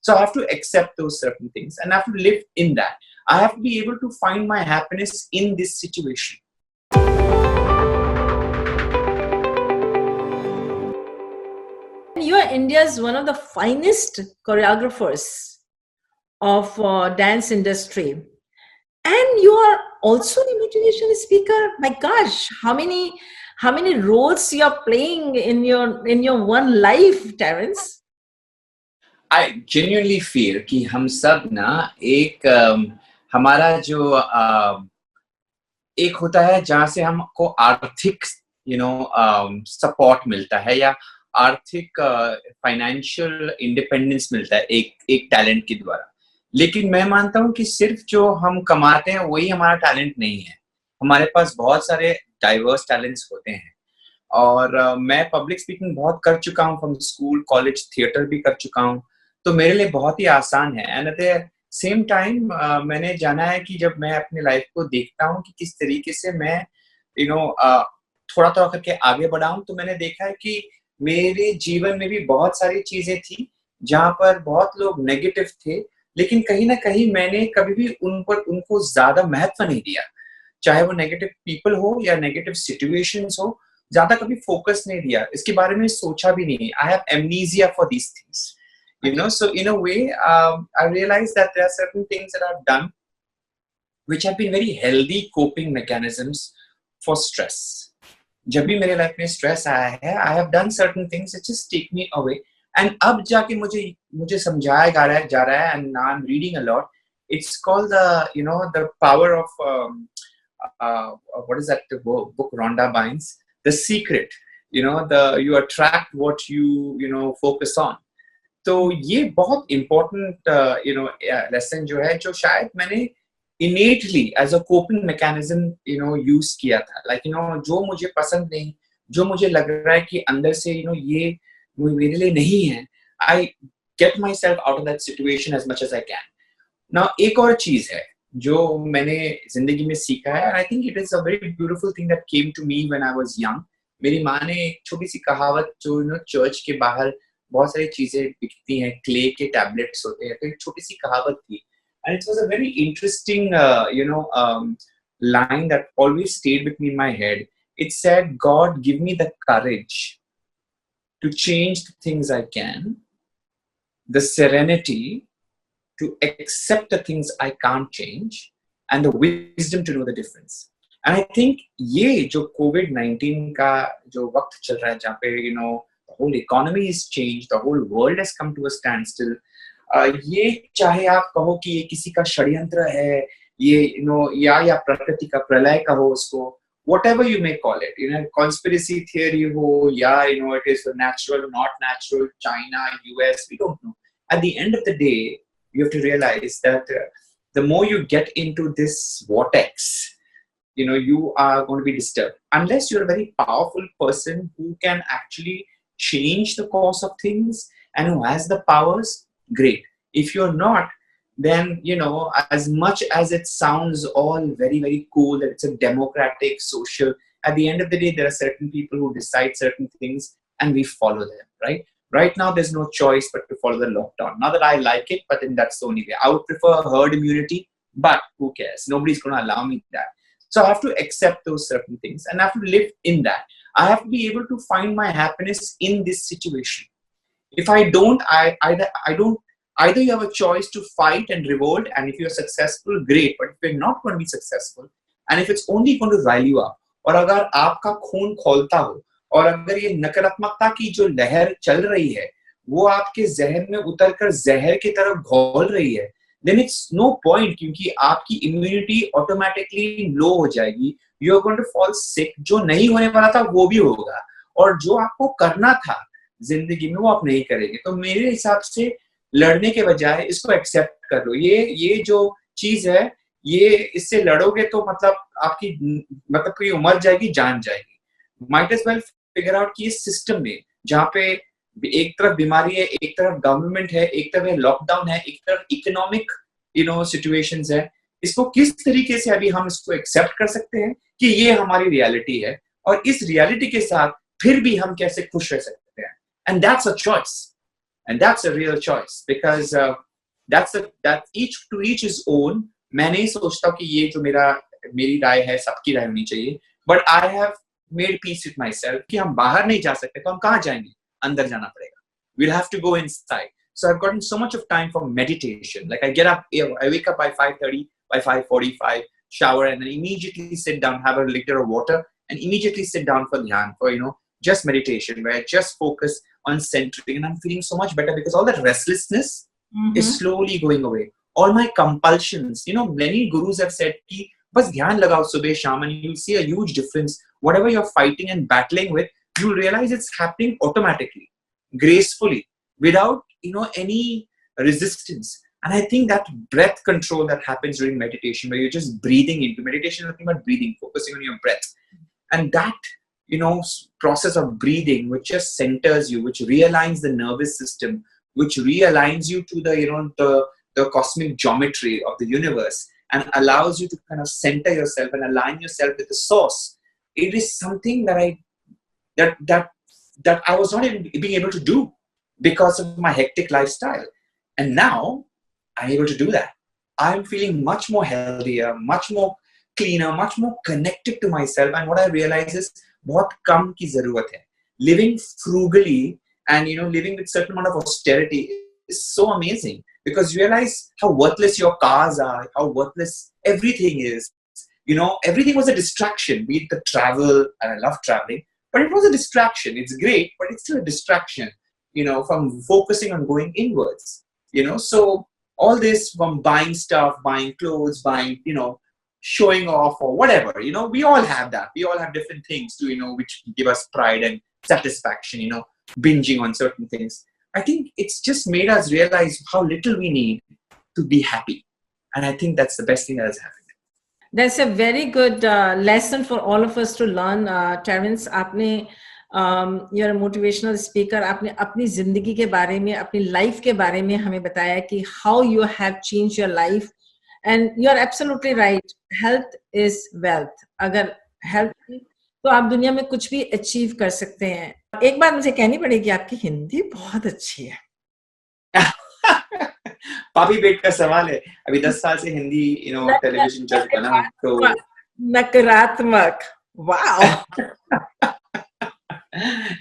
So I have to accept those certain things and I have to live in that. I have to be able to find my happiness in this situation. You are India's one of the finest choreographers of dance industry, and you are also a motivational speaker. My gosh, how many roles you are playing in your one life, Terence? I genuinely feel कि हम सब ना एक हमारा जो एक होता है जहाँ से हमको आर्थिक सपोर्ट मिलता है या आर्थिक फाइनेंशियल इंडिपेंडेंस मिलता है एक टैलेंट के द्वारा। लेकिन मैं मानता हूँ कि सिर्फ जो हम कमाते हैं वही हमारा टैलेंट नहीं है। हमारे पास बहुत सारे डाइवर्स टैलेंट्स होते हैं और मैं पब्लिक स्पीकिंग बहुत कर चुका हूँ, फ्रॉम स्कूल कॉलेज थिएटर भी कर चुका हूँ, तो मेरे लिए बहुत ही आसान है। And at the same time मैंने जाना है कि जब मैं अपनी लाइफ को देखता हूँ कि किस तरीके से मैं थोड़ा थोड़ा करके आगे बढ़ा हूँ, तो मैंने देखा है कि मेरे जीवन में भी बहुत सारी चीजें थी जहाँ पर बहुत लोग नेगेटिव थे, लेकिन कहीं ना कहीं मैंने कभी भी उनको ज्यादा महत्व नहीं दिया। चाहे वो नेगेटिव पीपल हो या नेगेटिव सिचुएशंस हो, ज्यादा कभी फोकस नहीं दिया, इसके बारे में सोचा भी नहीं। I have amnesia for these things, so in a way I realized that there are certain things that I've done which have been very healthy coping mechanisms for stress. जब भी मेरे लाइफ में स्ट्रेस आया है, I have done certain things that just take me away, and अब जाके मुझे समझाया जा रहा है, and now I'm reading a lot. It's called the power of what is that book Rhonda Bynes, The Secret. You attract what you focus on. तो ये बहुत इम्पोर्टेंट लेसन जो है, जो शायद मैंने innately as a coping mechanism use किया था। जो मुझे पसंद नहीं, जो मुझे लग रहा है कि अंदर से ये मेरे लिए नहीं है, I get myself out of that situation as much as I can. Now एक और चीज है जो मैंने जिंदगी में सीखा है, I think it is a very beautiful thing that came to me when I was young. मेरी माँ ने एक छोटी सी कहावत, जो चर्च के बाहर बहुत सारी चीजें बिकती हैं, क्ले के टैबलेट्स होते हैं, तो एक छोटी सी कहावत थी, and it was a very interesting line that always stayed with me in my head. It said, God, give me the courage to change the things I can, the serenity to accept the things I can't change, and the wisdom to know the difference. And I think ये जो COVID-19 का जो वक्त चल रहा है, जहाँ पे the whole economy is changed, the whole world has come to a standstill. ये चाहे आप कहो कि ये किसी का षड्यंत्र है, ये या प्रकृति का प्रलय का हो, उसको whatever you may call it, conspiracy theory हो, या it is natural, not natural, China, US, we don't know. At the end of the day, you have to realize that the more you get into this vortex, you are going to be disturbed. Unless you're a very powerful person who can actually change the course of things and who has the powers, great. If you're not, then as much as it sounds all very, very cool that it's a democratic social, at the end of the day there are certain people who decide certain things and we follow them. Right now there's no choice but to follow the lockdown. Not that I like it, but then that's the only way. I would prefer herd immunity, but who cares? Nobody's going to allow me that. So I have to accept those certain things and I have to live in that. I have to be able to find my happiness in this situation. If I don't, either you have a choice to fight and revolt, and if you're successful, great. But if you're not going to be successful, and if it's only going to rile you up, और अगर आपका खून खौलता हो, और अगर ये नकारात्मकता की जो लहर चल रही है वो आपके जहन में उतरकर जहर की तरफ घोल रही है, then it's no point, क्योंकि आपकी इम्यूनिटी ऑटोमेटिकली लो हो जाएगी। You are going to fall sick. जो नहीं होने वाला था वो भी होगा, और जो आपको करना था जिंदगी में वो आप नहीं करेंगे। तो मेरे हिसाब से लड़ने के बजाय इसको एक्सेप्ट कर लो। ये जो चीज है, ये इससे लड़ोगे तो मतलब आपकी कोई उम्र जाएगी, जान जाएगी। Might as well figure out कि इस सिस्टम में जहाँ पे एक तरफ बीमारी है, एक तरफ गवर्नमेंट है, एक तरफ लॉकडाउन है, एक तरफ इकोनॉमिक सिचुएशंस है, इसको किस तरीके से अभी हम इसको एक्सेप्ट कर सकते हैं कि ये हमारी रियलिटी है, और इस रियलिटी के साथ फिर भी हम कैसे खुश रह सकते हैं। And that's a choice. And that's a real choice, because that each his own. मैं नहीं सोचता कि ये जो मेरी राय है सबकी राय होनी चाहिए, but I have made peace with myself कि हम बाहर नहीं जा सकते तो हम कहाँ जाएंगे, अंदर जाना पड़ेगा. We'll have to go inside. So I've gotten so much of time for meditation. Like I get up, I wake up by 5:30, by 5:45, shower, and then immediately sit down, have a liter of water, and immediately sit down for dhyan, for just meditation, where I just focus on centering, and I'm feeling so much better because all that restlessness is slowly going away. All my compulsions, many gurus have said ki bas dhyan lagao subah sham, and you'll see a huge difference. Whatever you're fighting and battling with, you'll realize it's happening automatically, gracefully, without any resistance. And I think that breath control that happens during meditation, where you're just breathing into meditation, nothing but breathing, focusing on your breath, and that process of breathing, which just centers you, which realigns the nervous system, which realigns you to the cosmic geometry of the universe, and allows you to kind of center yourself and align yourself with the source. It is something that I was not even being able to do because of my hectic lifestyle. And now I'm able to do that. I'm feeling much more healthier, much more cleaner, much more connected to myself. And what I realize is, बहुत कम की ज़रूरत है. Living frugally and living with certain amount of austerity is so amazing, because you realize how worthless your cars are, how worthless everything is. Everything was a distraction. Be it the travel, and I love traveling, but it was a distraction. It's great, but it's still a distraction. From focusing on going inwards. So all this, from buying stuff, buying clothes, buying, showing off or whatever, we all have that. We all have different things to, which give us pride and satisfaction, binging on certain things. I think it's just made us realize how little we need to be happy. And I think that's the best thing that has happened. That's a very good lesson for all of us to learn. Terence, you're a motivational speaker. आपने अपनी जिंदगी के बारे में, अपनी life के बारे में हमें बताया कि how you have changed your life. And you're absolutely right. Health is wealth. अगर health है तो आप दुनिया में कुछ भी achieve कर सकते हैं. एक बात मुझे कहनी पड़ेगी, आपकी हिंदी बहुत अच्छी है. पापी पेट का सवाल है. अभी 10 साल से हिंदी टेलीविजन चलता ना, तो नकारात्मक. Wow.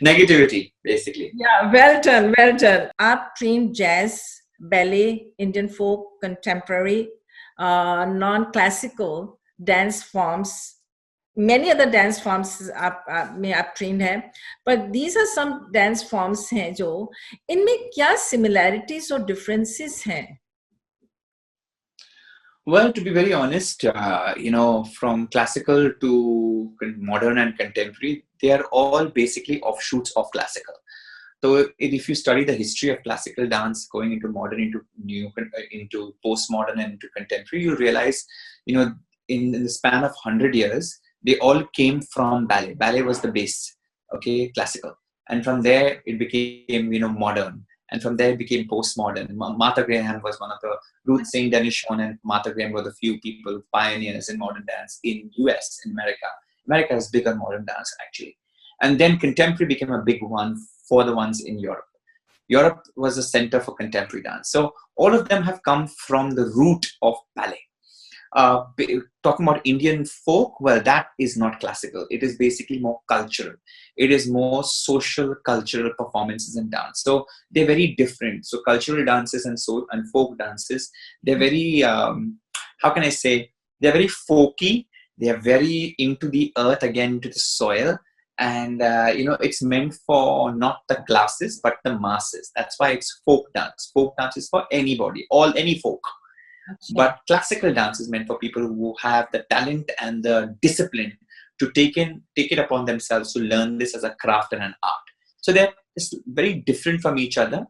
Negativity, basically. Yeah, well done, well done. आप trained jazz, ballet, Indian folk, contemporary, non-classical dance forms. Many other dance forms में आप trained हैं, but these are some dance forms हैं जो इनमें क्या similarities or differences हैं? Well, to be very honest, from classical to modern and contemporary, they are all basically offshoots of classical. So if you study the history of classical dance going into modern, into postmodern and into contemporary, you realize, in the span of 100 years, they all came from ballet. Ballet was the base, classical. And from there, it became, modern. And from there, it became postmodern. Martha Graham was one of the, Ruth St. Denis Schoen and Martha Graham were the few people, pioneers in modern dance in US, in America. America has bigger modern dance, actually. And then contemporary became a big one for the ones in Europe. Europe was a center for contemporary dance. So all of them have come from the root of ballet. Talking about Indian folk, well, that is not classical. It is basically more cultural. It is more social, cultural performances and dance. So they're very different. So cultural dances and folk dances, they're very, how can I say, they're very folky. They're very into the earth, again, into the soil. And, it's meant for not the classes, but the masses. That's why it's folk dance. Folk dance is for anybody, any folk. Okay. But classical dance is meant for people who have the talent and the discipline to take it upon themselves to learn this as a craft and an art. So they're very different from each other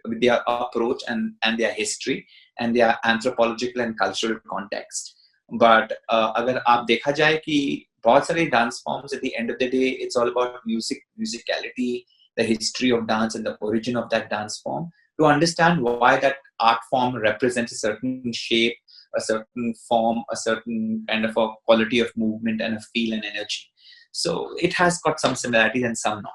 with their approach and their history and their anthropological and cultural context. But अगर आप देखा जाए कि बहुत सारे dance forms, at the end of the day, it's all about musicality, the history of dance and the origin of that dance form, to understand why that art form represents a certain shape, a certain form, a certain kind of a quality of movement and a feel and energy. So it has got some similarities and some not.